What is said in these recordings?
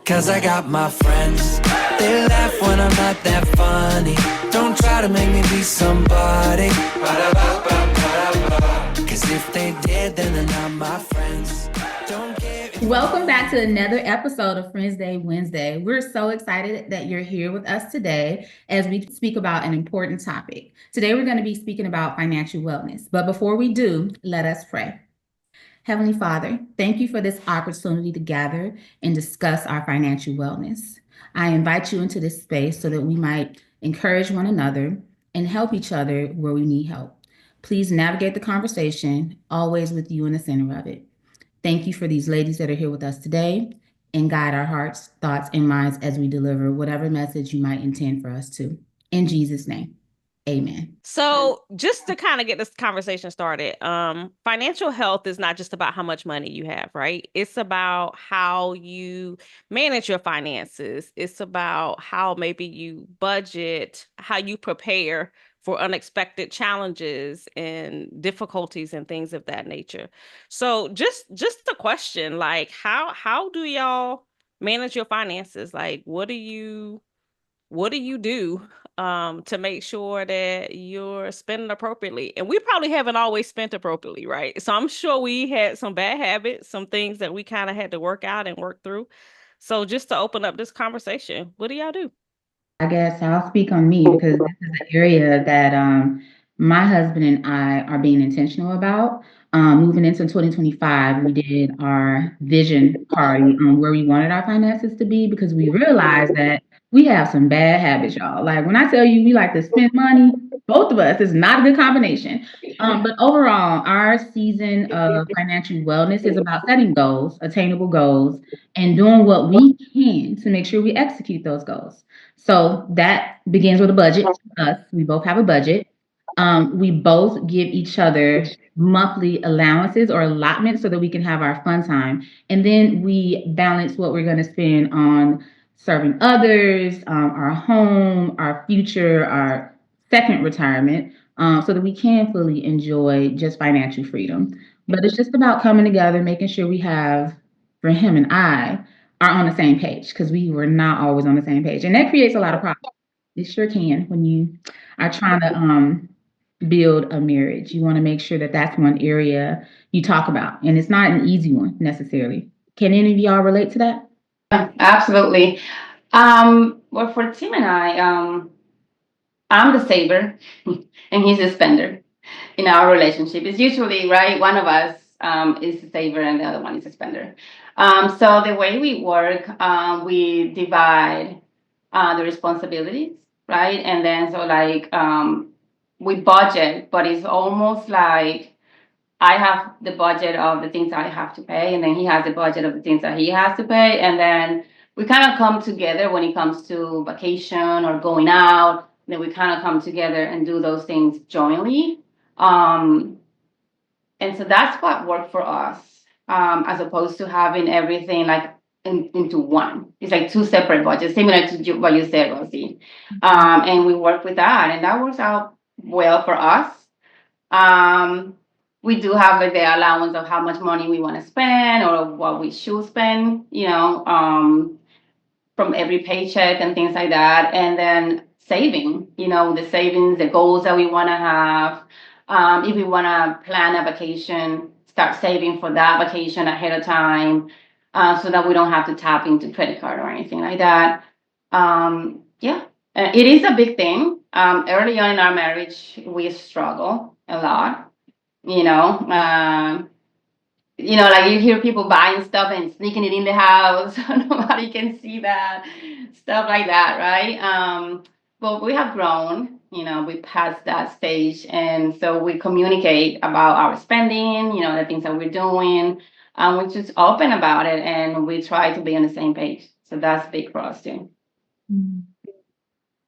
Cause I got my friends. They laugh when I'm not that funny. Don't try to make me be somebody. Cause if they did, then they're not my friends. Don't care if Welcome back to another episode of Friendsday Wednesday. We're so excited that you're here with us today as we speak about an important topic. Today, we're going to be speaking about financial wellness. But before we do, let us pray. Heavenly Father, thank you for this opportunity to gather and discuss our financial wellness. I invite you into this space so that we might encourage one another and help each other where we need help. Please navigate the conversation, always with you in the center of it. Thank you for these ladies that are here with us today and guide our hearts, thoughts, and minds as we deliver whatever message you might intend for us to. In Jesus' name, amen. So, just to kind of get this conversation started, financial health is not just about how much money you have, right? It's about how you manage your finances. It's about how maybe you budget, how you prepare for unexpected challenges and difficulties and things of that nature. So, just a question, like how do y'all manage your finances? Like, what do you do to make sure that you're spending appropriately? And we probably haven't always spent appropriately, right? So I'm sure we had some bad habits, some things that we kind of had to work out and work through. So just to open up this conversation, what do y'all do? I guess I'll speak on me because this is an area that my husband and I are being intentional about. Moving into 2025, we did our vision party on where we wanted our finances to be because we realized that we have some bad habits, y'all. Like when I tell you we like to spend money, both of us is not a good combination. But overall, our season of financial wellness is about setting goals, attainable goals, and doing what we can to make sure we execute those goals. So that begins with a budget. Us, we both have a budget. We both give each other monthly allowances or allotments so that we can have our fun time. And then we balance what we're going to spend on serving others, our home, our future, our second retirement, so that we can fully enjoy just financial freedom. But it's just about coming together, making sure we have, for him and I, are on the same page because we were not always on the same page. And that creates a lot of problems. It sure can when you are trying to build a marriage. You want to make sure that that's one area you talk about. And it's not an easy one necessarily. Can any of y'all relate to that? Absolutely. Well, for Tim and I, I'm the saver and he's the spender in our relationship. It's usually, right, one of us is the saver and the other one is the spender. So the way we work, we divide the responsibilities, right? And then so like we budget, but it's almost like I have the budget of the things I have to pay, and then he has the budget of the things that he has to pay, and then we kind of come together when it comes to vacation or going out. Then we kind of come together and do those things jointly, um, and so that's what worked for us, as opposed to having everything like into one. It's like two separate budgets, similar to what you said, Rosie. And we work with that, and that works out well for us. Um, we do have like the allowance of how much money we want to spend or what we should spend, from every paycheck and things like that. And then saving, the savings, the goals that we want to have. If we want to plan a vacation, start saving for that vacation ahead of time, so that we don't have to tap into credit card or anything like that. Yeah, it is a big thing. Early on in our marriage, we struggle a lot. You know, um, like you hear people buying stuff and sneaking it in the house, so nobody can see that, stuff like that, right? But we have grown. We passed that stage, and so we communicate about our spending. The things that we're doing. We're just open about it, and we try to be on the same page. So that's big for us too. Mm.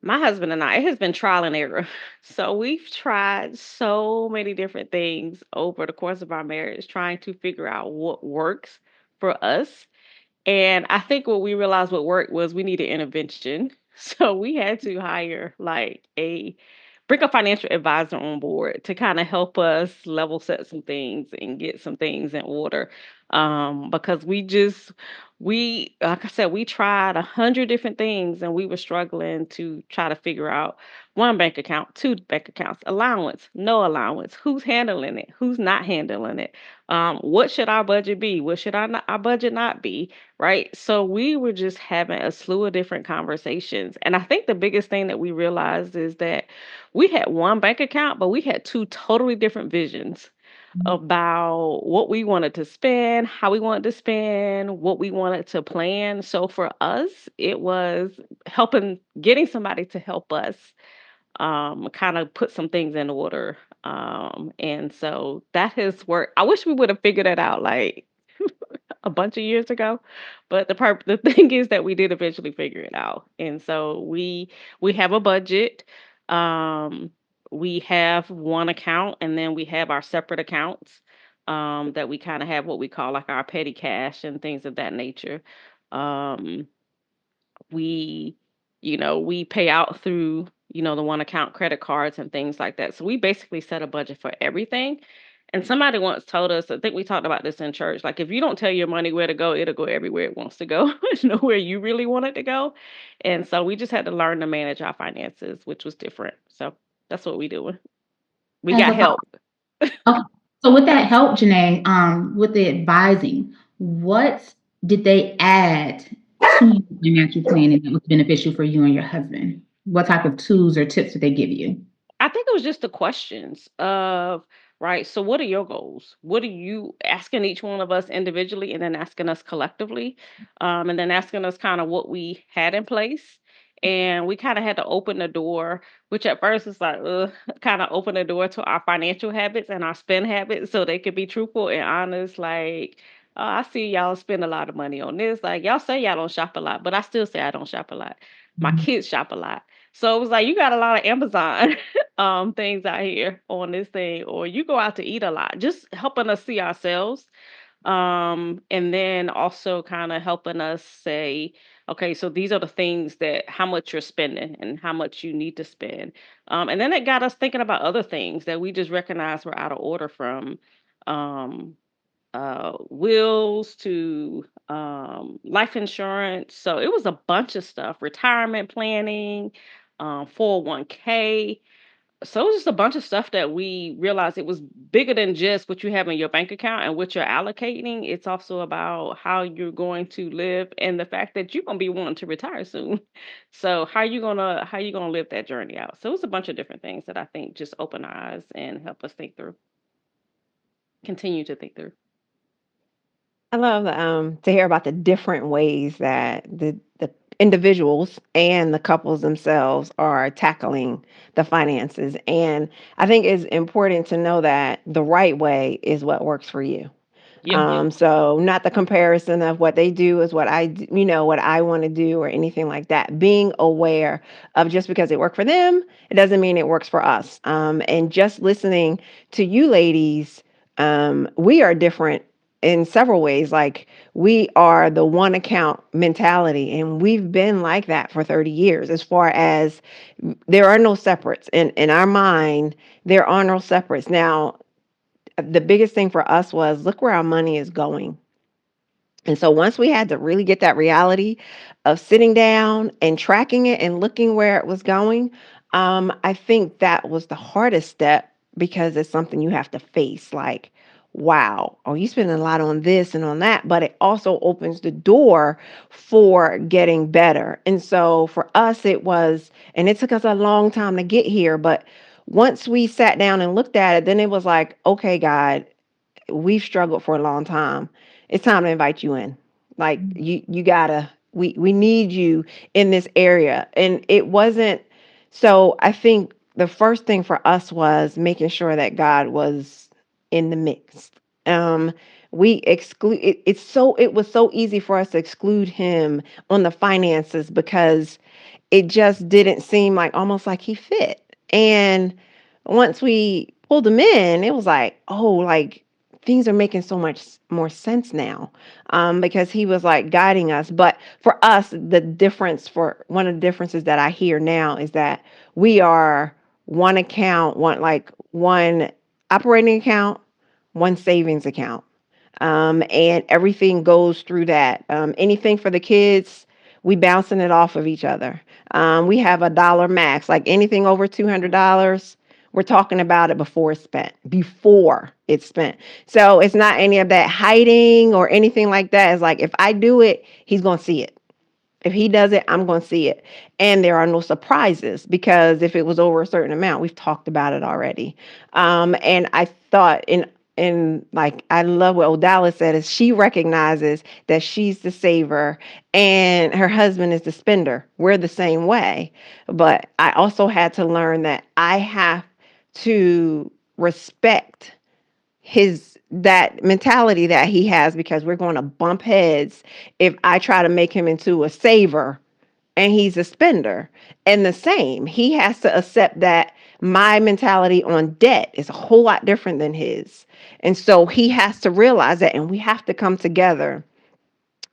My husband and I, it has been trial and error. So we've tried so many different things over the course of our marriage, trying to figure out what works for us. And I think what we realized what worked was we needed intervention. So we had to hire bring a financial advisor on board to kind of help us level set some things and get some things in order. because like I said, we tried 100 different things and we were struggling to try to figure out one bank account, two bank accounts, allowance, no allowance, who's handling it, who's not handling it, what should our budget be, what should our budget not be, right? So we were just having a slew of different conversations. And I think the biggest thing that we realized is that we had one bank account, but we had two totally different visions about what we wanted to spend, how we wanted to spend, what we wanted to plan. So for us, it was getting somebody to help us kind of put some things in order. And so that has worked. I wish we would have figured it out like a bunch of years ago, but the thing is that we did eventually figure it out. And so we have a budget. Um, we have one account, and then we have our separate accounts that we kind of have what we call like our petty cash and things of that nature. Um, we we pay out through the one account credit cards and things like that, so we basically set a budget for everything. And somebody once told us, I think we talked about this in church, like if you don't tell your money where to go, it'll go everywhere it wants to go. Nowhere you really want it to go. And so we just had to learn to manage our finances, which was different. So that's what we doing. We As got a help. Okay. So with that help, Janae, with the advising, what did they add to your financial planning that was beneficial for you and your husband? What type of tools or tips did they give you? I think it was just the questions of, right, so what are your goals? What are you asking each one of us individually and then asking us collectively? And then asking us kind of what we had in place. And we kind of had to open the door, which at first is like, kind of open the door to our financial habits and our spend habits so they could be truthful and honest. Like, I see y'all spend a lot of money on this. Like, y'all say y'all don't shop a lot, but I still say I don't shop a lot. My Mhm. kids shop a lot. So it was like, you got a lot of Amazon things out here on this thing, or you go out to eat a lot, just helping us see ourselves. And then also kind of helping us say, okay, so these are the things that how much you're spending and how much you need to spend. And then it got us thinking about other things that we just recognized were out of order, from um wills to life insurance. So it was a bunch of stuff, retirement planning, 401k. So it was just a bunch of stuff that we realized it was bigger than just what you have in your bank account and what you're allocating. It's also about how you're going to live and the fact that you're gonna be wanting to retire soon. So how you gonna live that journey out? So it was a bunch of different things that I think just open our eyes and help us think through, continue to think through. I love to hear about the different ways that the individuals and the couples themselves are tackling the finances. And I think it's important to know that the right way is what works for you. Yep. So not the comparison of what they do is what what I want to do or anything like that. Being aware of just because it worked for them, it doesn't mean it works for us. And just listening to you ladies, we are different in several ways. Like we are the one account mentality, and we've been like that for 30 years. As far as there are no separates in our mind, there are no separates. Now, the biggest thing for us was look where our money is going. And so once we had to really get that reality of sitting down and tracking it and looking where it was going, I think that was the hardest step because it's something you have to face. Like, wow, oh, you spending a lot on this and on that, but it also opens the door for getting better. And so for us, it was, and it took us a long time to get here, but once we sat down and looked at it, then it was like, okay, God, we've struggled for a long time. It's time to invite you in. Like you gotta, we need you in this area. And it wasn't, so I think the first thing for us was making sure that God was in the mix. Um, we exclude it was so easy for us to exclude him on the finances because it just didn't seem like almost like he fit. And once we pulled him in, it was like, oh, like things are making so much more sense now, because he was like guiding us. But for us, one of the differences that I hear now is that we are one account, one operating account, one savings account. And everything goes through that. Anything for the kids, we bouncing it off of each other. We have a dollar max, like anything over $200. We're talking about it before it's spent. Before it's spent. So it's not any of that hiding or anything like that. It's like if I do it, he's gonna see it. If he does it, I'm going to see it. And there are no surprises because if it was over a certain amount, we've talked about it already. And I thought in like I love what Odala said is she recognizes that she's the saver and her husband is the spender. We're the same way. But I also had to learn that I have to respect that mentality that he has because we're going to bump heads if I try to make him into a saver and he's a spender. And the same, he has to accept that my mentality on debt is a whole lot different than his. And so he has to realize that, and we have to come together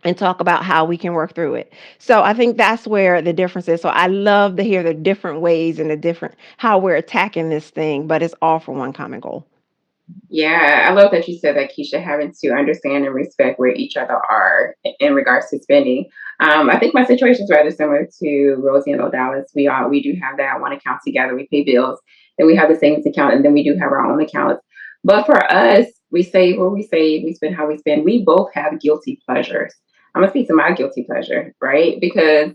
and talk about how we can work through it. So I think that's where the difference is. So I love to hear the different ways and the different how we're attacking this thing, but it's all for one common goal. Yeah, I love that you said that, Keisha, having to understand and respect where each other are in regards to spending. I think my situation is rather similar to Rosie and Odalis. We do have that one account together. We pay bills, then we have the savings account, and then we do have our own accounts. But for us, we save where we save, we spend how we spend. We both have guilty pleasures. I'm gonna speak to my guilty pleasure, right? Because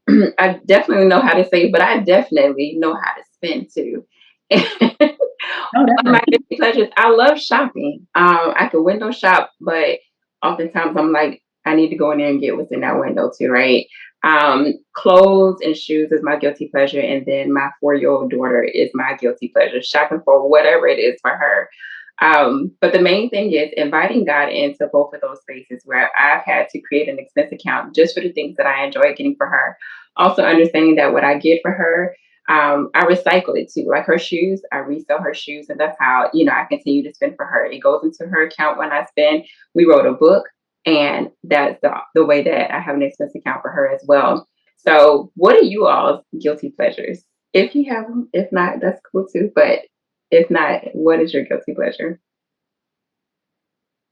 I definitely know how to save, but I definitely know how to spend too. Oh, One of my definitely. guilty pleasures, I love shopping. I could window shop, but oftentimes I'm like, I need to go in there and get what's in that window too, right? Clothes and shoes is my guilty pleasure, and then my 4-year-old daughter is my guilty pleasure. Shopping for whatever it is for her. But the main thing is inviting God into both of those spaces where I've had to create an expense account just for the things that I enjoy getting for her. Also understanding that what I get for her, I recycle it too. Like her shoes, I resell her shoes, and that's how I continue to spend for her. It goes into her account when I spend. We wrote a book, and that's the way that I have an expense account for her as well. So, what are you all's guilty pleasures? If you have them, if not, that's cool too. But if not, what is your guilty pleasure?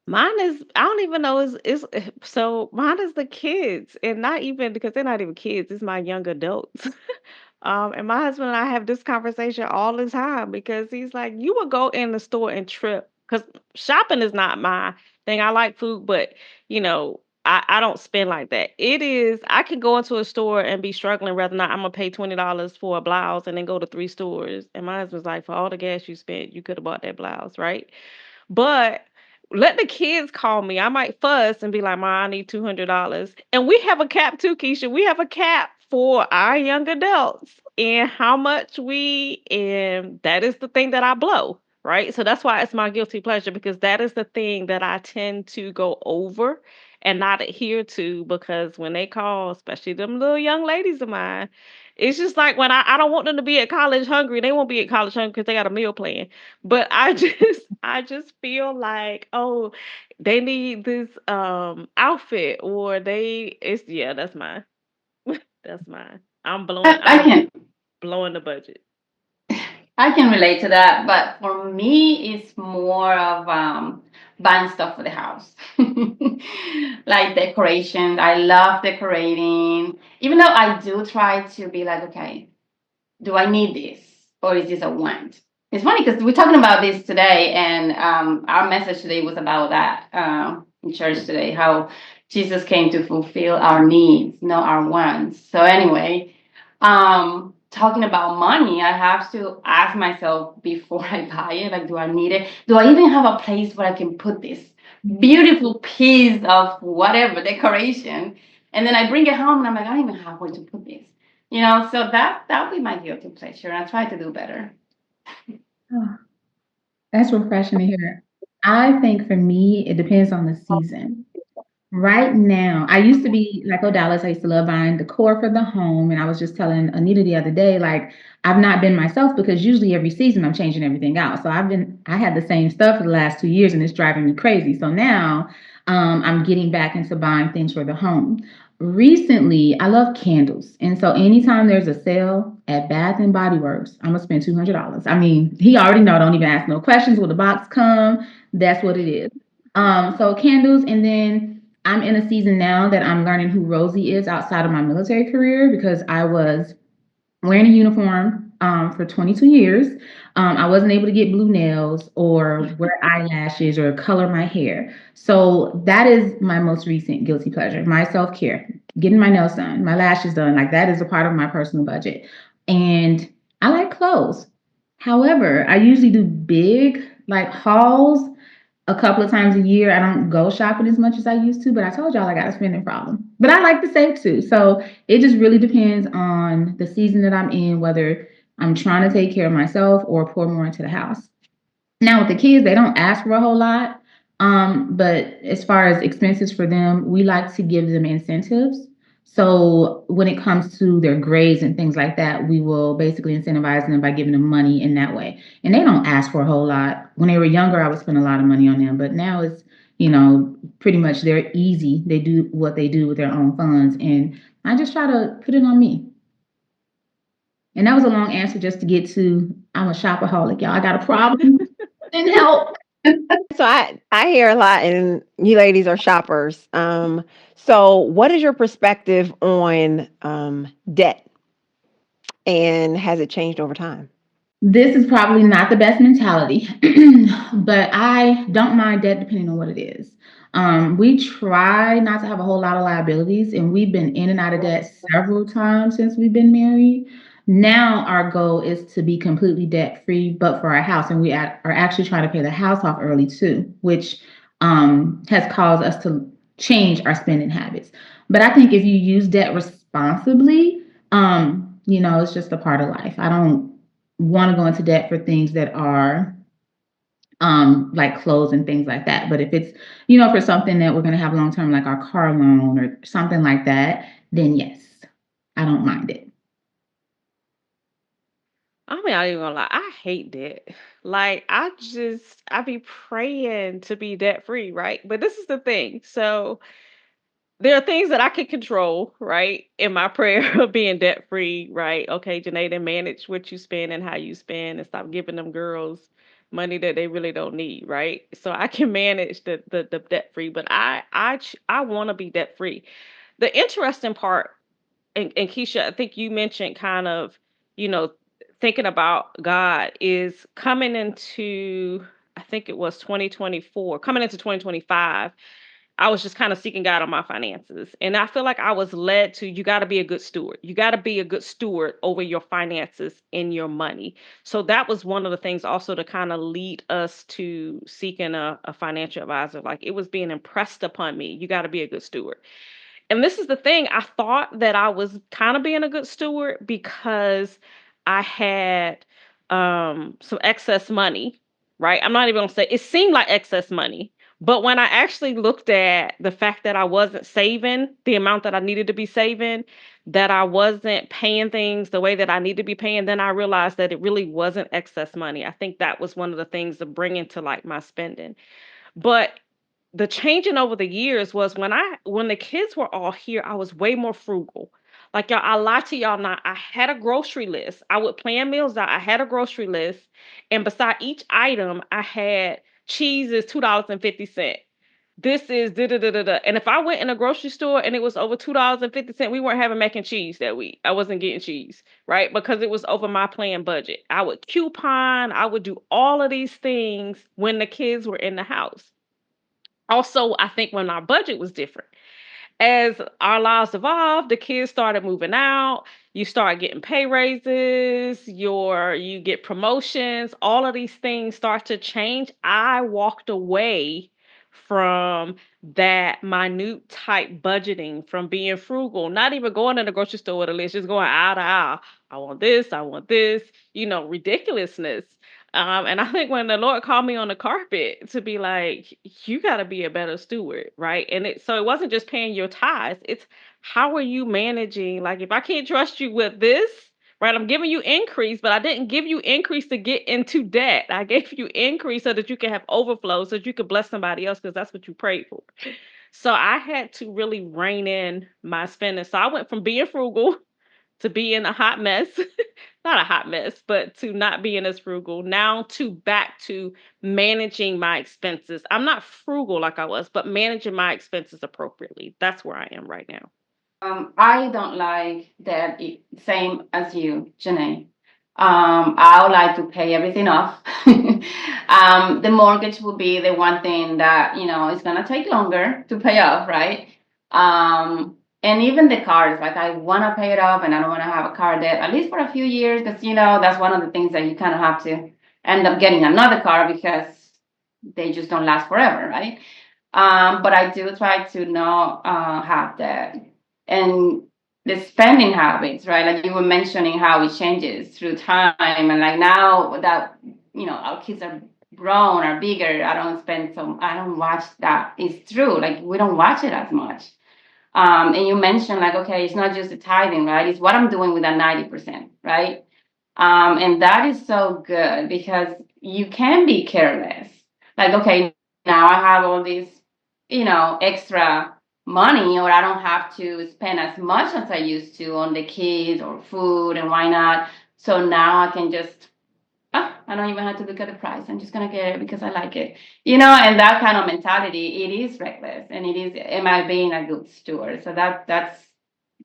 Mine is I don't even know is so mine is the kids and not even because they're not even kids, it's my young adults. And my husband and I have this conversation all the time because he's like, you would go in the store and trip because shopping is not my thing. I like food, but I don't spend like that. It is I can go into a store and be struggling whether or not I'm gonna pay $20 for a blouse and then go to 3 stores. And my husband's like, for all the gas you spent, you could have bought that blouse, right? But let the kids call me. I might fuss and be like, "Ma, I need $200." And we have a cap too, Keisha. We have a cap for our young adults and how much and that is the thing that I blow, right? So that's why it's my guilty pleasure because that is the thing that I tend to go over and not adhere to because when they call, especially them little young ladies of mine, it's just like when I don't want them to be at college hungry. They won't be at college hungry because they got a meal plan. But I just I just feel like, oh, they need this outfit or that's mine. That's mine. I can Blowing the budget. I can relate to that, but for me, it's more of buying stuff for the house, like decorations. I love decorating, even though I do try to be like, okay, do I need this or is this a want? It's funny because we're talking about this today, and our message today was about that in church today, how Jesus came to fulfill our needs, not our wants. So anyway, talking about money, I have to ask myself before I buy it, like, do I need it? Do I even have a place where I can put this beautiful piece of whatever decoration? And then I bring it home and I'm like, I don't even have where to put this. So that would be my guilty pleasure, and I try to do better. Oh, that's refreshing to hear. I think for me, it depends on the season. Right now, I used to be like Dallas. I used to love buying decor for the home. And I was just telling Anita the other day, like, I've not been myself because usually every season I'm changing everything out. So I had the same stuff for the last 2 years and it's driving me crazy. So now I'm getting back into buying things for the home. Recently, I love candles. And so anytime there's a sale at Bath and Body Works, I'm gonna spend $200. I mean, he already know, don't even ask no questions. Will the box come? That's what it is. So candles, and then I'm in a season now that I'm learning who Rosie is outside of my military career because I was wearing a uniform for 22 years. I wasn't able to get blue nails or wear eyelashes or color my hair. So that is my most recent guilty pleasure, my self care, getting my nails done, my lashes done. Like that is a part of my personal budget. And I like clothes. However, I usually do big like hauls a couple of times a year. I don't go shopping as much as I used to, but I told y'all I got a spending problem. But I like to save too. So it just really depends on the season that I'm in, whether I'm trying to take care of myself or pour more into the house. Now with the kids, they don't ask for a whole lot. But as far as expenses for them, we like to give them incentives. So when it comes to their grades and things like that, we will basically incentivize them by giving them money in that way. And they don't ask for a whole lot. When they were younger, I would spend a lot of money on them, but now it's, pretty much they're easy. They do what they do with their own funds. And I just try to put it on me. And that was a long answer just to get to I'm a shopaholic, y'all. I got a problem. And help. So I hear a lot, and you ladies are shoppers. So what is your perspective on debt, and has it changed over time? This is probably not the best mentality, but I don't mind debt depending on what it is. We try not to have a whole lot of liabilities, and we've been in and out of debt several times since we've been married. Now our goal is to be completely debt free, but for our house, and we are actually trying to pay the house off early too, which has caused us to change our spending habits. But I think if you use debt responsibly, it's just a part of life. I don't want to go into debt for things that are like clothes and things like that. But if it's, for something that we're going to have long term, like our car loan or something like that, then yes, I don't mind it. I mean, I ain't gonna lie, I hate debt. Like, I be praying to be debt free, right? But this is the thing. So there are things that I can control, right? In my prayer of being debt free, right? Okay, Janae, manage what you spend and how you spend and stop giving them girls money that they really don't need, right? So I can manage the debt free, but I want to be debt free. The interesting part, and Keisha, I think you mentioned kind of, you know, thinking about God is coming into, I think it was 2024, coming into 2025. I was just kind of seeking God on my finances. And I feel like I was led to, you got to be a good steward. You got to be a good steward over your finances and your money. So that was one of the things also to kind of lead us to seeking a financial advisor. Like it was being impressed upon me. You got to be a good steward. And this is the thing, I thought that I was kind of being a good steward because I had some excess money, right? I'm not even gonna say it seemed like excess money, but when I actually looked at the fact that I wasn't saving the amount that I needed to be saving, that I wasn't paying things the way that I need to be paying, then I realized that it really wasn't excess money. I think that was one of the things to bring into like my spending. But the changing over the years was when the kids were all here, I was way more frugal. Like y'all, I lie to y'all not. I had a grocery list. I would plan meals out. I had a grocery list, and beside each item, I had cheese is $2.50. This is da da da da da. And if I went in a grocery store and it was over $2.50, we weren't having mac and cheese that week. I wasn't getting cheese, right? Because it was over my planned budget. I would coupon. I would do all of these things when the kids were in the house. Also, I think when our budget was different. As our lives evolved, the kids started moving out, you start getting pay raises, you get promotions, all of these things start to change. I walked away from that minute type budgeting, from being frugal, not even going in the grocery store with a list, just going aisle to aisle. I want this, ridiculousness. And I think when the Lord called me on the carpet to be like, you got to be a better steward, right? So it wasn't just paying your tithes. It's how are you managing? Like, if I can't trust you with this, right? I'm giving you increase, but I didn't give you increase to get into debt. I gave you increase so that you can have overflow, so that you could bless somebody else because that's what you prayed for. So I had to really rein in my spending. So I went from being frugal to be in a hot mess, not a hot mess, but to not being as frugal, now to back to managing my expenses. I'm not frugal like I was, but managing my expenses appropriately. That's where I am right now. I don't like that same as you, Janae. I would like to pay everything off. The mortgage will be the one thing that, is gonna take longer to pay off, right? And even the cars, like I wanna pay it off and I don't wanna have a car debt, at least for a few years, because that's one of the things that you kind of have to end up getting another car because they just don't last forever, right? But I do try to not have that. And the spending habits, right? Like you were mentioning how it changes through time. And like now that, our kids are grown, are bigger, I don't watch that. It's true. Like we don't watch it as much. And you mentioned like, okay, it's not just the tithing, right? It's what I'm doing with that 90%, right? And that is so good because you can be careless. Like, okay, now I have all this, extra money, or I don't have to spend as much as I used to on the kids or food, and why not? So now I can just, I don't even have to look at the price. I'm just gonna get it because I like it, and that kind of mentality, it is reckless, and it is, am I being a good steward? So that's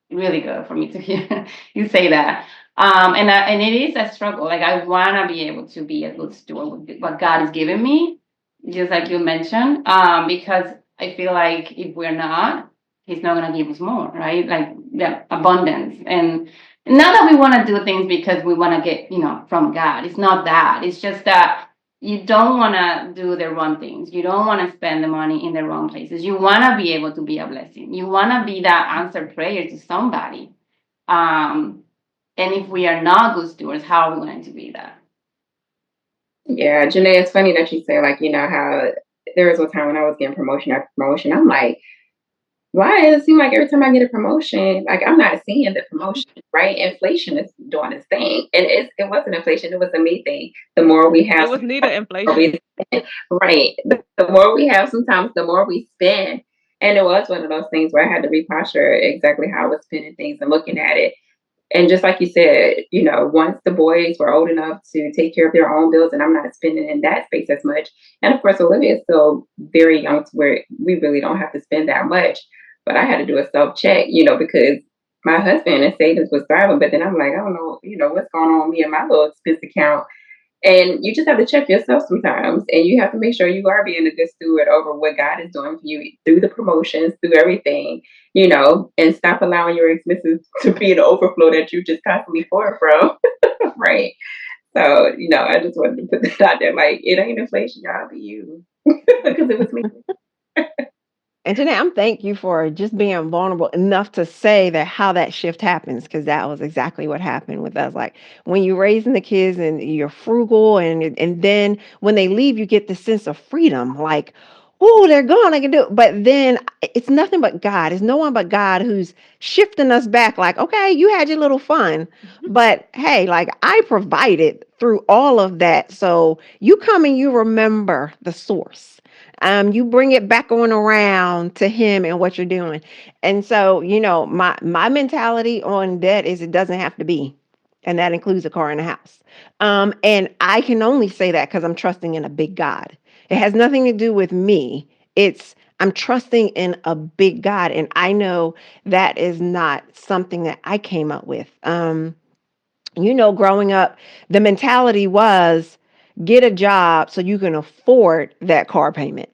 really good for me to hear you say that. And it is a struggle. Like I want to be able to be a good steward with what God has given me, just like you mentioned. Because I feel like if we're not, He's not gonna give us more, right? Like the abundance. And not that we want to do things because we want to get, from God. It's not that. It's just that you don't want to do the wrong things. You don't want to spend the money in the wrong places. You want to be able to be a blessing. You want to be that answered prayer to somebody. And if we are not good stewards, how are we going to be that? Yeah, Janae, it's funny that you say, like, how there was a time when I was getting promotion after promotion. I'm like, why does it seem like every time I get a promotion, like I'm not seeing the promotion, right? Inflation is doing its thing. And it wasn't inflation, it was a me thing. The more we It have, was neither more inflation. we spend, right? The more we have, sometimes the more we spend. And it was one of those things where I had to reposture exactly how I was spending things and looking at it. And just like you said, once the boys were old enough to take care of their own bills, and I'm not spending in that space as much. And of course, Olivia is still very young to where we really don't have to spend that much. But I had to do a self check, because my husband and savings was thriving. But then I'm like, I don't know, what's going on with me and my little expense account. And you just have to check yourself sometimes. And you have to make sure you are being a good steward over what God is doing for you through the promotions, through everything, and stop allowing your expenses to be an overflow that you just constantly pour from. Right. So, I just wanted to put that out there. Like, it ain't inflation, y'all, be you. Because it was me. And Janae, I'm thank you for just being vulnerable enough to say that how that shift happens, because that was exactly what happened with us. Like when you're raising the kids and you're frugal, and then when they leave, you get this sense of freedom. Like, oh, they're gone, I can do it. But then it's nothing but God. It's no one but God who's shifting us back. Like, okay, you had your little fun, but hey, like I provided through all of that. So you come and you remember the source. You bring it back on around to him and what you're doing. And so, my mentality on debt is it doesn't have to be. And that includes a car and a house. And I can only say that because I'm trusting in a big God. It has nothing to do with me. I'm trusting in a big God. And I know that is not something that I came up with. Growing up, the mentality was get a job so you can afford that car payment.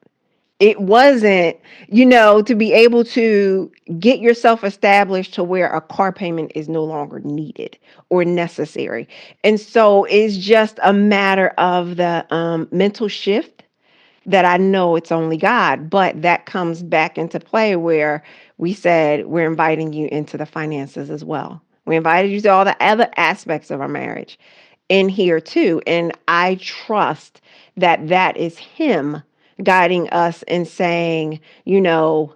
It wasn't, to be able to get yourself established to where a car payment is no longer needed or necessary. And so it's just a matter of the mental shift that I know it's only God, but that comes back into play where we said we're inviting you into the finances as well. We invited you to all the other aspects of our marriage in here too. And I trust that that is Him guiding us and saying, no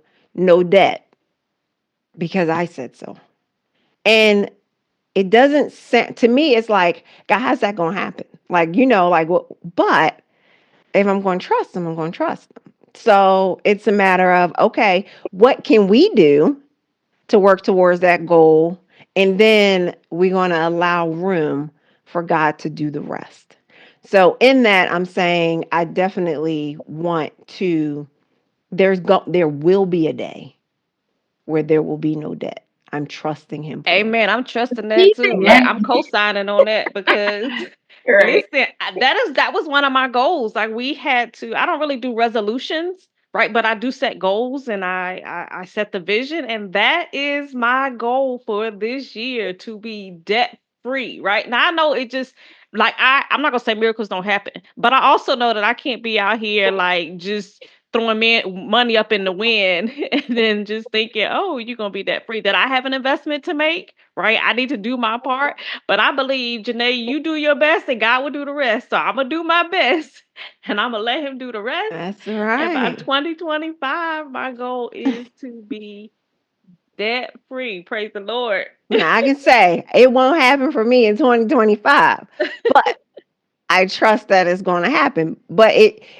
debt because I said so. And it doesn't sound, to me, it's like, God, how's that going to happen? Like, like, well, but if I'm going to trust Him, I'm going to trust Him. So it's a matter of, okay, what can we do to work towards that goal And then we're going to allow room for God to do the rest. So in that, I'm saying I definitely want to, there will be a day where there will be no debt. I'm trusting him for that. Amen. I'm trusting that too. Like I'm co-signing on that because Right. listen, that was one of my goals. Like we had to. I don't really do resolutions, right? But I do set goals, and I set the vision, and that is my goal for this year to be debt free. Right now, I know it just like I'm not gonna say miracles don't happen, but I also know that I can't be out here like just throwing money up in the wind and then just thinking, oh, you're gonna be debt free. That I have an investment to make, right? I need to do my part. But I believe, Janae, you do your best and God will do the rest. So I'm gonna do my best and I'm gonna let him do the rest. That's And by right. 2025, my goal is to be debt free. Praise the Lord. Now I can say it won't happen for me in 2025, but I trust that it's going to happen. But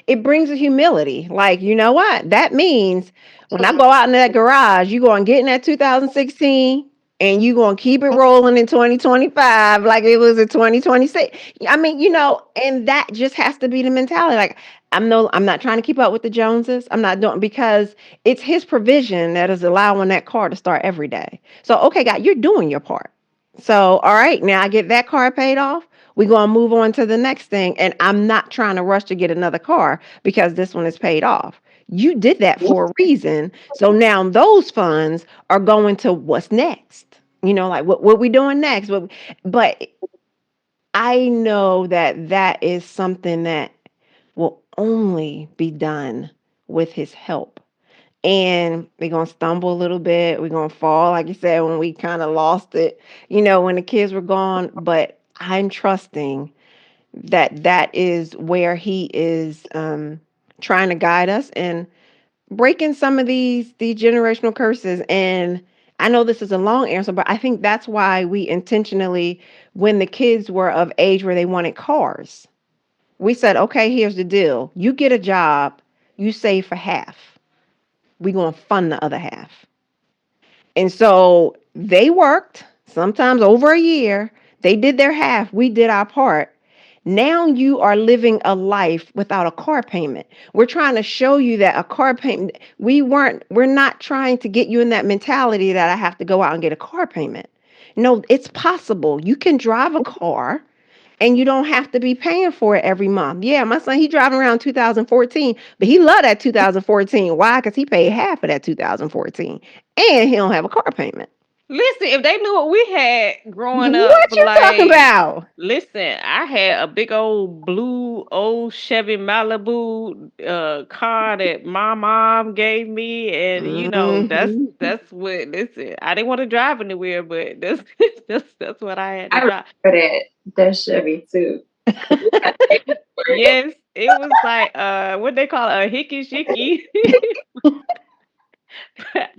it brings a humility. Like, you know what? That means when I go out in that garage, you going to get in that 2016 and you going to keep it rolling in 2025 like it was in 2026. I mean, and that just has to be the mentality. Like, I'm not trying to keep up with the Joneses. I'm not doing, because it's his provision that is allowing that car to start every day. So, okay, God, you're doing your part. So, all right, now I get that car paid off. We're going to move on to the next thing. And I'm not trying to rush to get another car because this one is paid off. You did that for a reason. So now those funds are going to what's next. Like what we doing next. But I know that that is something that will only be done with his help. And we're going to stumble a little bit. We're going to fall, like you said, when we kind of lost it, when the kids were gone. But I'm trusting that that is where he is trying to guide us and breaking some of these generational curses. And I know this is a long answer, but I think that's why we intentionally, when the kids were of age where they wanted cars, we said, okay, here's the deal. You get a job, you save for half. We're going to fund the other half. And so they worked sometimes over a year. They did their half. We did our part. Now you are living a life without a car payment. We're trying to show you that a car payment, we're not trying to get you in that mentality that I have to go out and get a car payment. No, it's possible. You can drive a car and you don't have to be paying for it every month. Yeah, my son, he driving around 2014, but he loved that 2014. Why? Because he paid half of that 2014 and he don't have a car payment. Listen, if they knew what we had growing up, What you talking like, about? listen, I had a big old blue old Chevy Malibu car that my mom gave me, and that's Mhm. what. Listen, I didn't want to drive anywhere, but that's that's what I had to I drive. remember that Chevy too. Yes, it was like what they call it, a hickey shicky.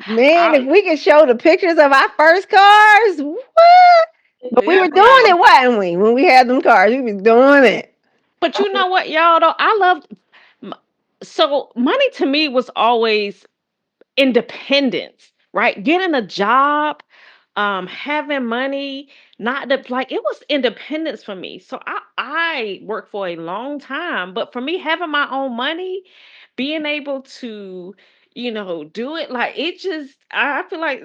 Man, if I we could show the pictures of our first cars, what? But we were doing listen, it, wasn't we? When we had them cars, we was doing it. but you know what, y'all? Though I love. m- So money to me was always independence, right? Getting a job, having money, not the like it was independence for me. So I worked for a long time, but for me having my own money, being able to do it like it just I feel like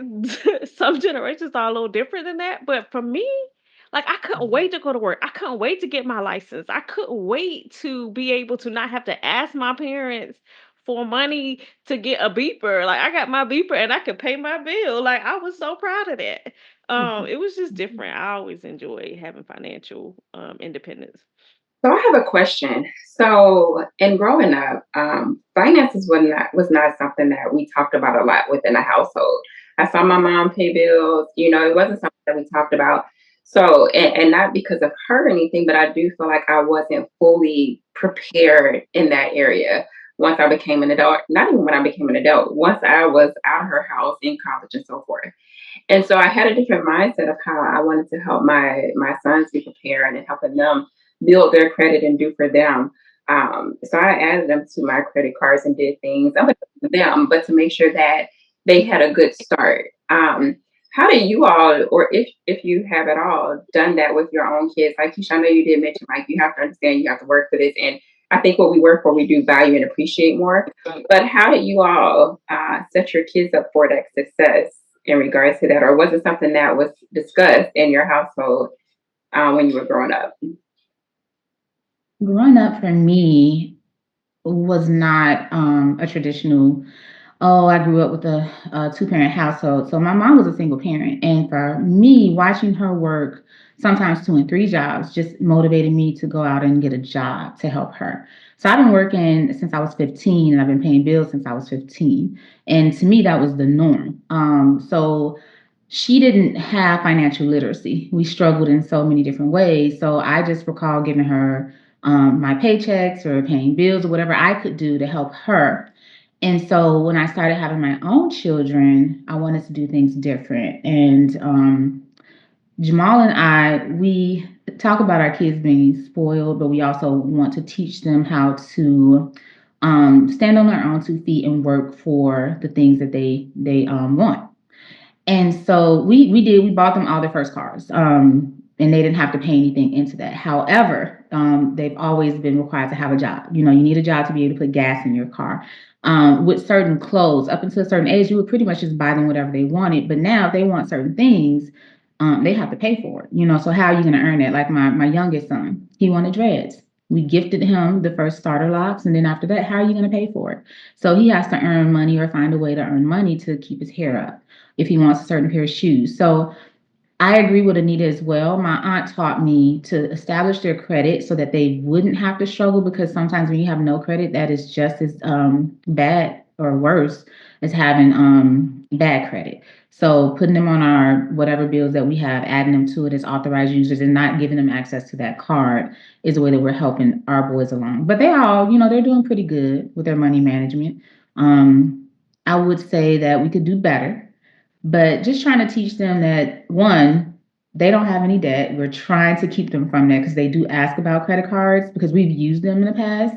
some generations are a little different than that, but for me, like I couldn't wait to go to work. I couldn't wait to get my license. I couldn't wait to be able to not have to ask my parents for money to get a beeper. Like I got my beeper and I could pay my bill. Like I was so proud of that. It was just different. I always enjoy having financial independence. So I have a question. So in growing up, finances was not something that we talked about a lot within the household. I saw my mom pay bills. It wasn't something that we talked about. So and not because of her or anything, but I do feel like I wasn't fully prepared in that area once I became an adult. Not even when I became an adult. Once I was out of her house in college and so forth. And so I had a different mindset of how I wanted to help my sons be prepared and helping them build their credit and do for them. So I added them to my credit cards and did things for them, but to make sure that they had a good start. how do you all, or if you have at all, done that with your own kids? Like Keisha, I know you did mention like you have to understand you have to work for this, and I think what we work for, we do value and appreciate more. But how did you all set your kids up for that success in regards to that, or was it something that was discussed in your household when you were growing up? Growing up for me was not a traditional. Oh, I grew up with a two-parent household. So my mom was a single parent. And for me, watching her work, sometimes two and three jobs, just motivated me to go out and get a job to help her. So I've been working since I was 15 and I've been paying bills since I was 15. And to me, that was the norm. So she didn't have financial literacy. We struggled in so many different ways. So I just recall giving her my paychecks or paying bills or whatever I could do to help her. And so when I started having my own children, I wanted to do things different. And Jamal and I, we talk about our kids being spoiled, but we also want to teach them how to stand on their own 2 feet and work for the things that they want. And so we bought them all their first cars. And they didn't have to pay anything into that. However, they've always been required to have a job. You know, you need a job to be able to put gas in your car. With certain clothes, up until a certain age, you would pretty much just buy them whatever they wanted. But now, if they want certain things, they have to pay for it. You know, so how are you going to earn it? Like my youngest son, he wanted dreads. We gifted him the first starter locks, and then after that, how are you going to pay for it? So he has to earn money or find a way to earn money to keep his hair up if he wants a certain pair of shoes. So I agree with Anita as well. My aunt taught me to establish their credit so that they wouldn't have to struggle, because sometimes when you have no credit, that is just as bad or worse as having bad credit. So putting them on our whatever bills that we have, adding them to it as authorized users and not giving them access to that card is a way that we're helping our boys along. But they all, they're doing pretty good with their money management. I would say that we could do better, but just trying to teach them that, one, they don't have any debt. We're trying to keep them from that because they do ask about credit cards because we've used them in the past.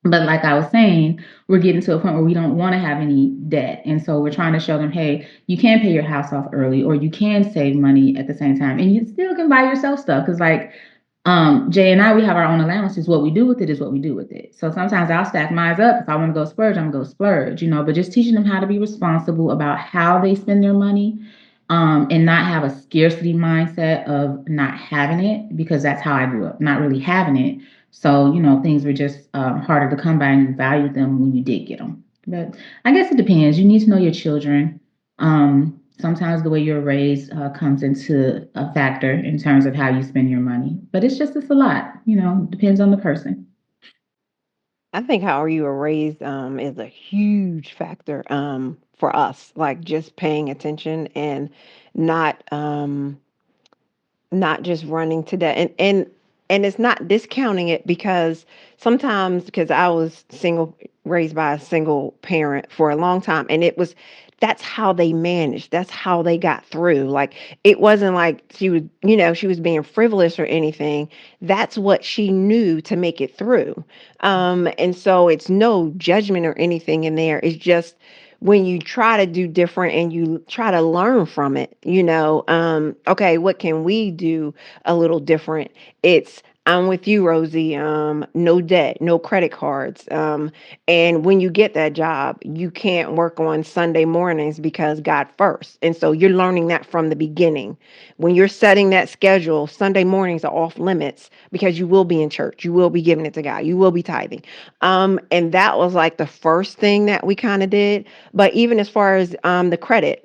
But like I was saying, we're getting to a point where we don't want to have any debt. And so we're trying to show them, hey, you can pay your house off early, or you can save money at the same time. And you still can buy yourself stuff. Because like Jay and I, we have our own allowances. What we do with it is what we do with it. So sometimes I'll stack mine up. If I want to go splurge, I'm gonna go splurge, but just teaching them how to be responsible about how they spend their money, and not have a scarcity mindset of not having it, because that's how I grew up, not really having it. So, things were just harder to come by, and you valued them when you did get them. But I guess it depends. You need to know your children. Sometimes the way you're raised comes into a factor in terms of how you spend your money. But it's a lot, depends on the person. I think how you were raised is a huge factor for us, like just paying attention and not not just running to that, and it's not discounting it, because sometimes, because I was single, raised by a single parent for a long time, and it was, that's how they managed, that's how they got through. Like, it wasn't like she was, she was being frivolous or anything. That's what she knew to make it through. And so it's no judgment or anything in there. It's just when you try to do different and you try to learn from it, okay, what can we do a little different? It's, I'm with you, Rosie. No debt, no credit cards. And when you get that job, you can't work on Sunday mornings because God first. And so you're learning that from the beginning. When you're setting that schedule, Sunday mornings are off limits because you will be in church. You will be giving it to God. You will be tithing. And that was like the first thing that we kind of did. But even as far as the credit,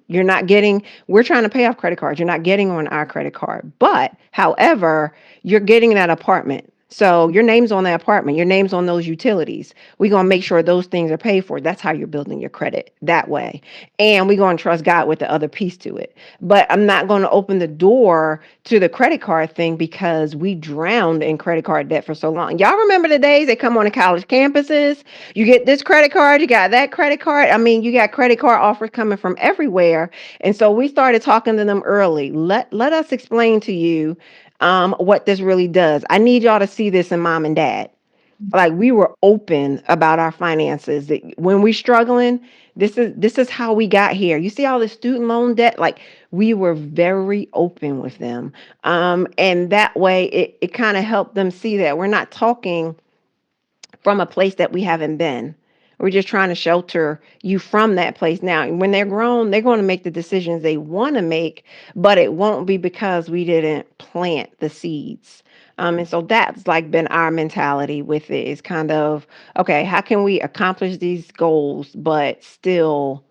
you're not getting, we're trying to pay off credit cards. You're not getting on our credit card. But however, you're getting that apartment. So your name's on that apartment, your name's on those utilities. We're going to make sure those things are paid for. That's how you're building your credit that way. And we're going to trust God with the other piece to it. But I'm not going to open the door to the credit card thing because we drowned in credit card debt for so long. Y'all remember the days they come on to college campuses? You get this credit card, you got that credit card. I mean, you got credit card offers coming from everywhere. And so we started talking to them early. Let us explain to you what this really does. I need y'all to see this in mom and dad. Like we were open about our finances. When we struggling, this is how we got here. You see all this student loan debt? Like we were very open with them. And that way it kind of helped them see that we're not talking from a place that we haven't been. We're just trying to shelter you from that place. Now, when they're grown, they're going to make the decisions they want to make, but it won't be because we didn't plant the seeds. And so that's like been our mentality with it, is kind of, okay, how can we accomplish these goals, but still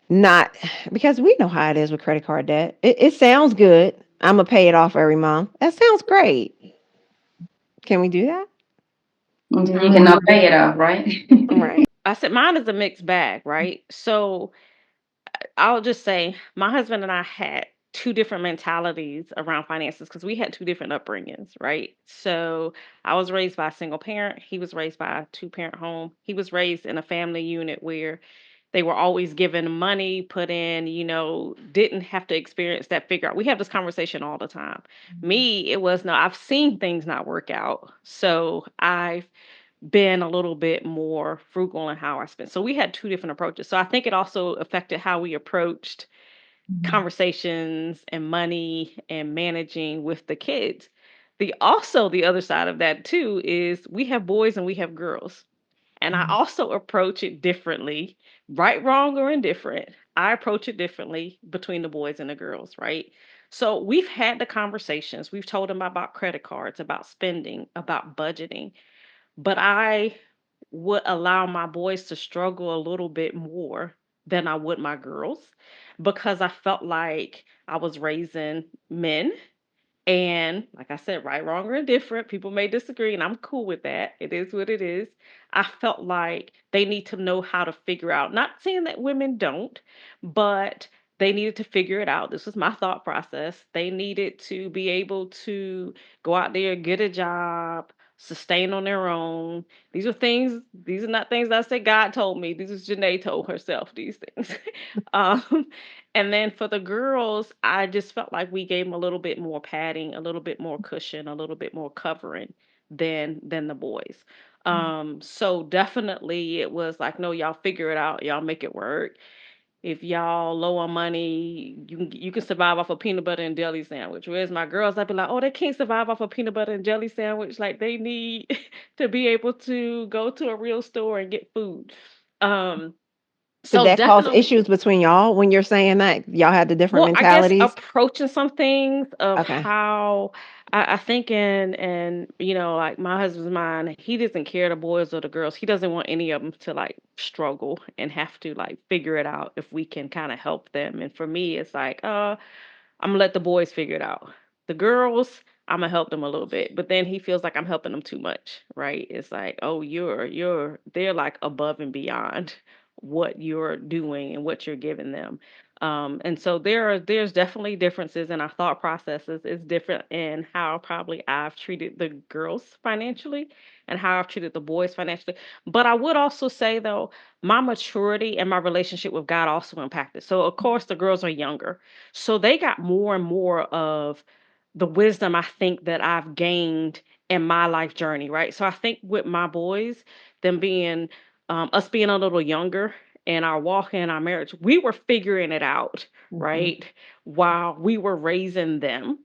not, because we know how it is with credit card debt. It sounds good. I'm going to pay it off every month. That sounds great. Can we do that? Until you cannot pay it off, right? Right. I said mine is a mixed bag, right? So I'll just say my husband and I had two different mentalities around finances because we had two different upbringings, right? So I was raised by a single parent. He was raised by a two-parent home. He was raised in a family unit where they were always given money, put in, didn't have to experience that figure out. We have this conversation all the time. Me, it was no, I've seen things not work out. So I've been a little bit more frugal in how I spent. So we had two different approaches. So I think it also affected how we approached conversations and money and managing with the kids. The other side of that too is we have boys and we have girls. And I also approach it differently, right, wrong, or indifferent. I approach it differently between the boys and the girls, right? So we've had the conversations. We've told them about credit cards, about spending, about budgeting, but I would allow my boys to struggle a little bit more than I would my girls because I felt like I was raising men. And like I said, right, wrong, or indifferent, people may disagree, and I'm cool with that. It is what it is. I felt like they need to know how to figure out, not saying that women don't, but they needed to figure it out. This was my thought process. They needed to be able to go out there, get a job, sustain on their own. These are not things I said God told me. These is Janae told herself these things. um, and then for the girls, I just felt like we gave them a little bit more padding, a little bit more cushion, a little bit more covering than the boys. So definitely it was like, no, y'all figure it out, y'all make it work. If y'all low on money, you can survive off a peanut butter and jelly sandwich. Whereas my girls, I'd be like, oh, they can't survive off a peanut butter and jelly sandwich. Like they need to be able to go to a real store and get food. Um, Did so that cause definitely. issues between y'all when you're saying that y'all had the different Well, I guess mentalities? approaching some things of Okay. how I think and like my husband's mind, he doesn't care the boys or the girls. He doesn't want any of them to like struggle and have to like figure it out if we can kind of help them. And for me, it's like, I'm gonna let the boys figure it out. The girls, I'm gonna help them a little bit, but then he feels like I'm helping them too much, right? It's like, oh, they're like above and beyond what you're doing and what you're giving them. And so there's definitely differences in our thought processes. It's different in how probably I've treated the girls financially and how I've treated the boys financially. But I would also say though, my maturity and my relationship with God also impacted. So of course the girls are younger, so they got more and more of the wisdom I think that I've gained in my life journey, right? So I think with my boys, them being us being a little younger in our walk in our marriage, we were figuring it out, Mhm. right? While we were raising them,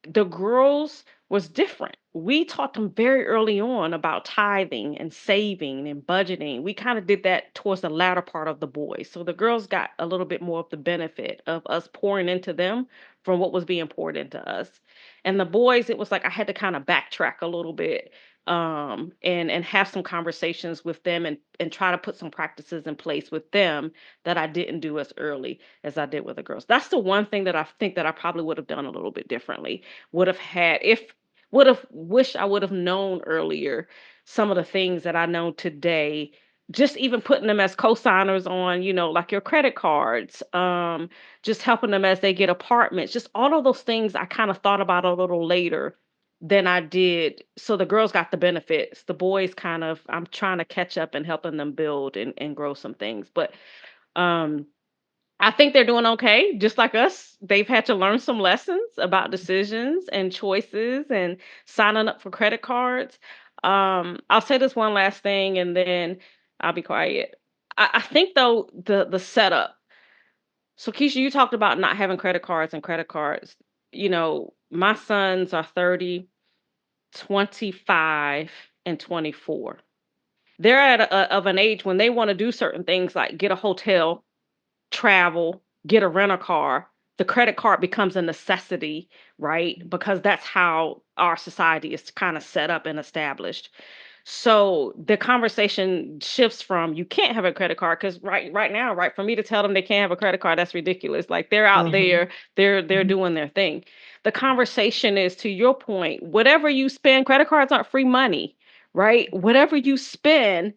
the girls was different. We taught them very early on about tithing and saving and budgeting. We kind of did that towards the latter part of the boys. So the girls got a little bit more of the benefit of us pouring into them from what was being poured into us. And the boys, it was like I had to kind of backtrack a little bit and have some conversations with them and try to put some practices in place with them that I didn't do as early as I did with the girls. That's the one thing that I think that I probably would have done a little bit differently. Would have had if would have wished I would have known earlier some of the things that I know today. Just even putting them as co-signers on, like your credit cards, just helping them as they get apartments, just all of those things I kind of thought about a little later than I did. So the girls got the benefits. The boys kind of, I'm trying to catch up and helping them build and grow some things. But um I think they're doing okay, just like us. They've had to learn some lessons about decisions and choices and signing up for credit cards. I'll say this one last thing and then I'll be quiet. I think though the setup. So Keisha, you talked about not having credit cards and credit cards. My sons are 30, 25, and 24. They're at of an age when they want to do certain things like get a hotel, travel, get a rental car. The credit card becomes a necessity, right? Because that's how our society is kind of set up and established. So the conversation shifts from you can't have a credit card because right now, right, for me to tell them they can't have a credit card, that's ridiculous. Like they're out there, they're doing their thing. The conversation is to your point, whatever you spend, credit cards aren't free money, right? Whatever you spend,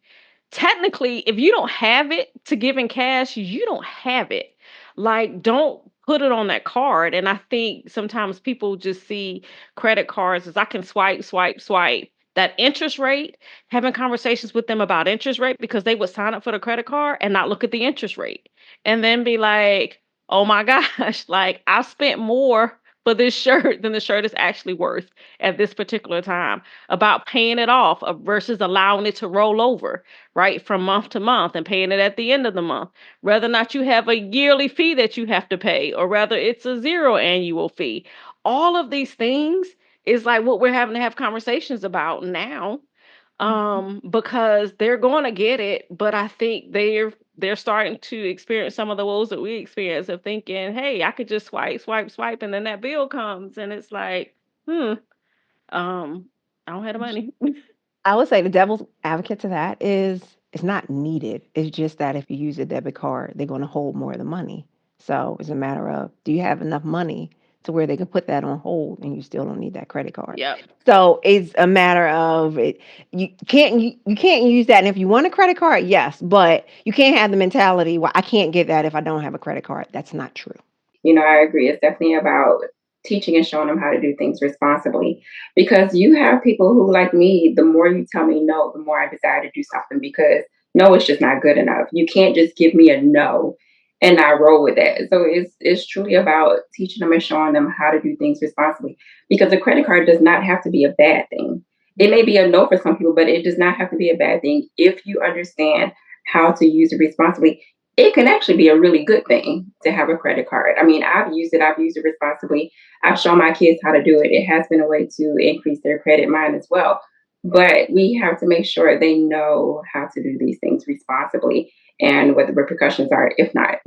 technically, if you don't have it to give in cash, you don't have it. Like, don't put it on that card. And I think sometimes people just see credit cards as I can swipe, swipe, swipe. That interest rate, having conversations with them about interest rate because they would sign up for the credit card and not look at the interest rate and then be like, oh my gosh, like I spent more for this shirt than the shirt is actually worth at this particular time, about paying it off versus allowing it to roll over, right, from month to month and paying it at the end of the month. Whether or not you have a yearly fee that you have to pay or whether it's a zero annual fee. All of these things is like what we're having to have conversations about now, because they're going to get it, but I think they're starting to experience some of the woes that we experience of thinking, hey, I could just swipe, swipe, swipe, and then that bill comes, and it's like, um, I don't have the money. I would say the devil's advocate to that is it's not needed. It's just that if you use a debit card, they're going to hold more of the money. So it's a matter of do you have enough money to where they can put that on hold and you still don't need that credit card. Yep. So it's a matter of it. You can't use that. And if you want a credit card, yes, but you can't have the mentality, well, I can't get that if I don't have a credit card. That's not true. I agree. It's definitely about teaching and showing them how to do things responsibly. Because you have people who, like me, the more you tell me no, the more I desire to do something because no is just not good enough. You can't just give me a no and I roll with that. So it's truly about teaching them and showing them how to do things responsibly. Because a credit card does not have to be a bad thing. It may be a no for some people, but it does not have to be a bad thing if you understand how to use it responsibly. It can actually be a really good thing to have a credit card. I mean, I've used it responsibly. I've shown my kids how to do it. It has been a way to increase their credit mind as well. But we have to make sure they know how to do these things responsibly and what the repercussions are if not.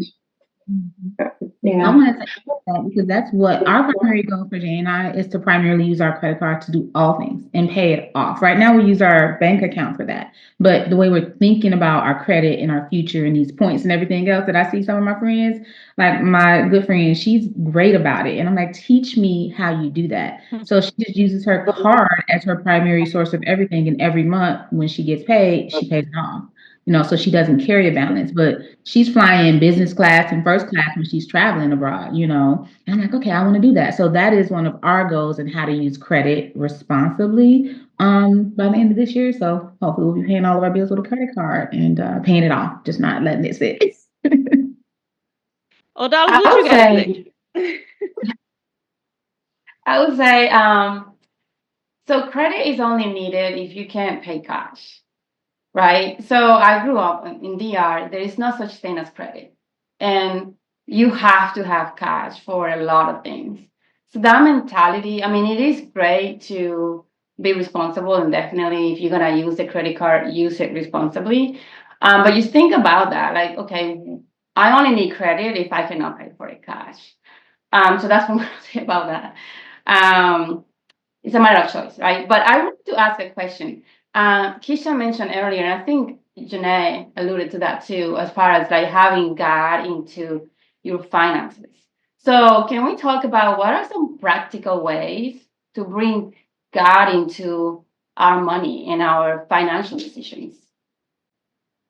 I want to say that because that's what our primary goal for Jay and I is to primarily use our credit card to do all things and pay it off. Right now, we use our bank account for that. But the way we're thinking about our credit and our future and these points and everything else that I see some of my friends, like my good friend, she's great about it. And I'm like, teach me how you do that. So she just uses her card as her primary source of everything. And every month when she gets paid, she pays it off. So she doesn't carry a balance, but she's flying business class and first class when she's traveling abroad. And I'm like, okay, I want to do that. So that is one of our goals in how to use credit responsibly by the end of this year. So hopefully we'll be paying all of our bills with a credit card and paying it off, just not letting it sit. Oh, Dallas, what you got to say? I would say, so credit is only needed if you can't pay cash. Right. So I grew up in DR. There is no such thing as credit. And you have to have cash for a lot of things. So that mentality, I mean, it is great to be responsible. And definitely, if you're going to use the credit card, use it responsibly. But you think about that, like, okay, I only need credit if I cannot pay for it cash. So that's what I'm going to say about that. It's a matter of choice, right? But I want to ask a question. Keisha mentioned earlier, and I think Janae alluded to that too, as far as like having God into your finances. So can we talk about what are some practical ways to bring God into our money and our financial decisions?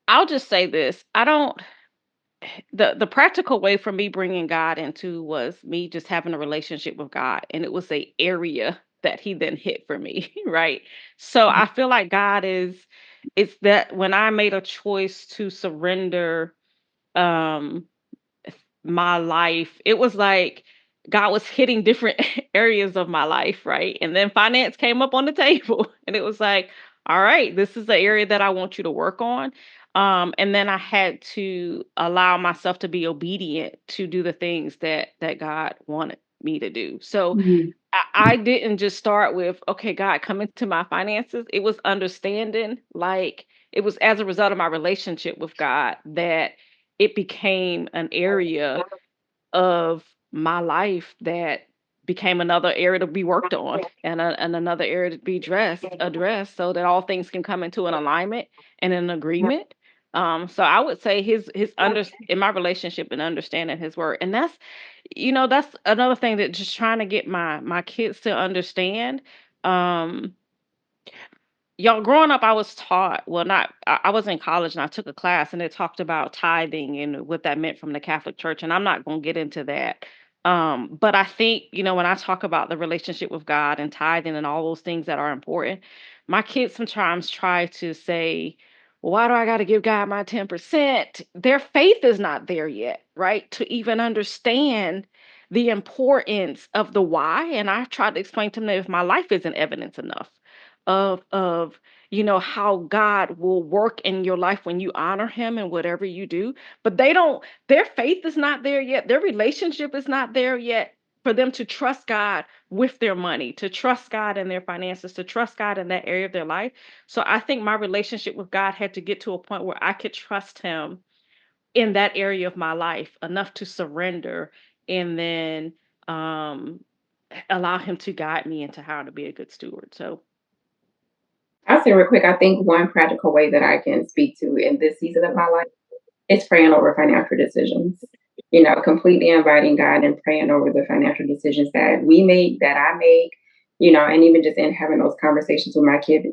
I'll just say this. The practical way for me bringing God into was me just having a relationship with God. And it was a area that he then hit for me, right? So I feel like it's that when I made a choice to surrender um my life, it was like God was hitting different areas of my life, right? And then finance came up on the table and it was like, all right, this is the area that I want you to work on. And then I had to allow myself to be obedient to do the things that God wanted me to do. So Mhm. I didn't just start with, okay, God, come into my finances. It was understanding, like, it was as a result of my relationship with God that it became an area of my life that became another area to be worked on, and another area to be addressed so that all things can come into an alignment and an agreement. So I would say his under in my relationship and understanding his word. And that's another thing, that just trying to get my kids to understand. Um Y'all, growing up, I was taught, well, not, I was in college and I took a class and it talked about tithing and what that meant from the Catholic Church. And I'm not going to get into that. But I think, when I talk about the relationship with God and tithing and all those things that are important, my kids sometimes try to say, well, why do I got to give God my 10%? Their faith is not there yet, right? To even understand the importance of the why. And I've tried to explain to them that if my life isn't evidence enough of how God will work in your life when you honor him in whatever you do. But their faith is not there yet. Their relationship is not there yet for them to trust God with their money, to trust God in their finances, to trust God in that area of their life. So I think my relationship with God had to get to a point where I could trust him in that area of my life enough to surrender, and then um allow him to guide me into how to be a good steward. So I'll say real quick, I think one practical way that I can speak to in this season of my life is praying over financial decisions. Completely inviting God and praying over the financial decisions that we make, that I make, and even just in having those conversations with my kids,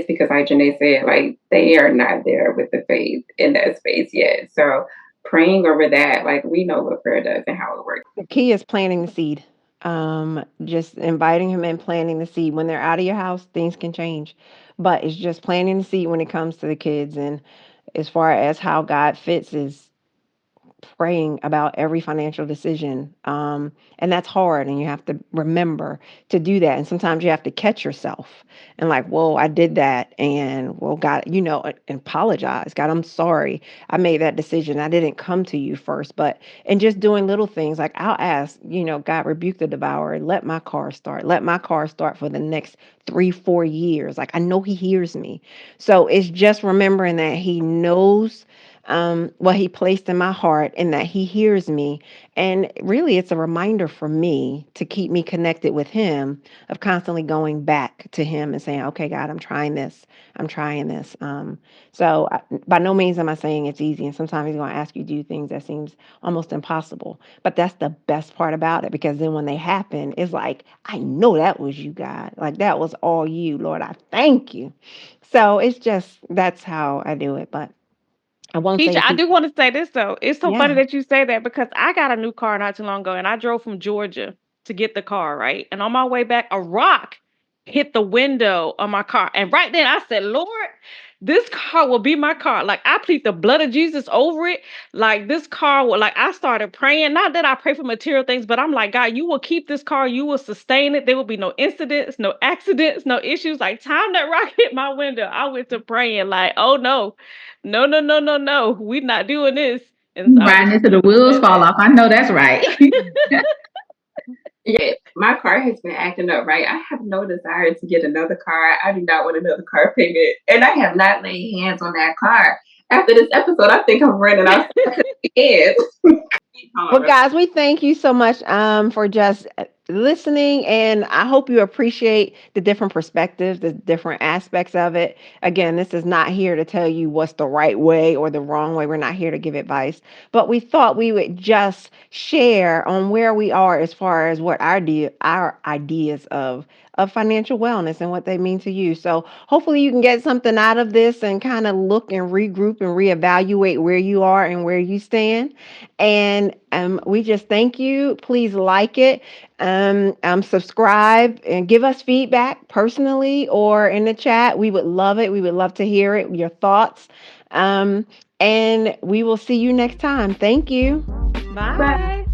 because like Janae said, like they are not there with the faith in that space yet. So praying over that, like we know what prayer does and how it works. The key is planting the seed. Just inviting him and planting the seed. When they're out of your house, things can change. But it's just planting the seed when it comes to the kids. And as far as how God fits is praying about every financial decision. And that's hard. And you have to remember to do that. And sometimes you have to catch yourself and like, whoa, I did that. And well, God, and apologize. God, I'm sorry. I made that decision. I didn't come to you first. And just doing little things like I'll ask, God, rebuke the devourer. Let my car start. Let my car start for the next 3-4 years. Like I know he hears me. So it's just remembering that he knows what he placed in my heart and that he hears me. And really, it's a reminder for me to keep me connected with him, of constantly going back to him and saying, okay, God, I'm trying this. I'm trying this. By no means am I saying it's easy. And sometimes he's going to ask you to do things that seems almost impossible. But that's the best part about it, because then when they happen, it's like, I know that was you, God. Like that was all you, Lord. I thank you. So it's just, that's how I do it. But I won't say Keisha, it's I easy. do want to say this though. It's so funny Yeah. that you say that, because I got a new car not too long ago and I drove from Georgia to get the car, right? And on my way back, a rock hit the window of my car. And right then I said, Lord, this car will be my car. Like I plead the blood of Jesus over it. Like this car will, like I started praying. Not that I pray for material things, but I'm like, God, you will keep this car, you will sustain it. There will be no incidents, no accidents, no issues. Like time that rock hit my window, I went to praying like, oh no. No, no, no, no, no. We're not doing this. And so I Riding just into the wheels said fall that. off. I know that's right. Yeah, my car has been acting up, right? I have no desire to get another car. I do not want another car payment. And I have not laid hands on that car. After this episode, I think I'm running outside to lay hands. Well, Hold on. guys, we thank you so much for just listening, and I hope you appreciate the different perspectives, the different aspects of it. Again, this is not here to tell you what's the right way or the wrong way. We're not here to give advice, but we thought we would just share on where we are as far as what our ideas of financial wellness and what they mean to you. So hopefully you can get something out of this and kind of look and regroup and reevaluate where you are and where you stand. And we just thank you. Please like it, subscribe, and give us feedback personally or in the chat. We would love it. We would love to hear it, your thoughts. And we will see you next time. Thank you. Bye.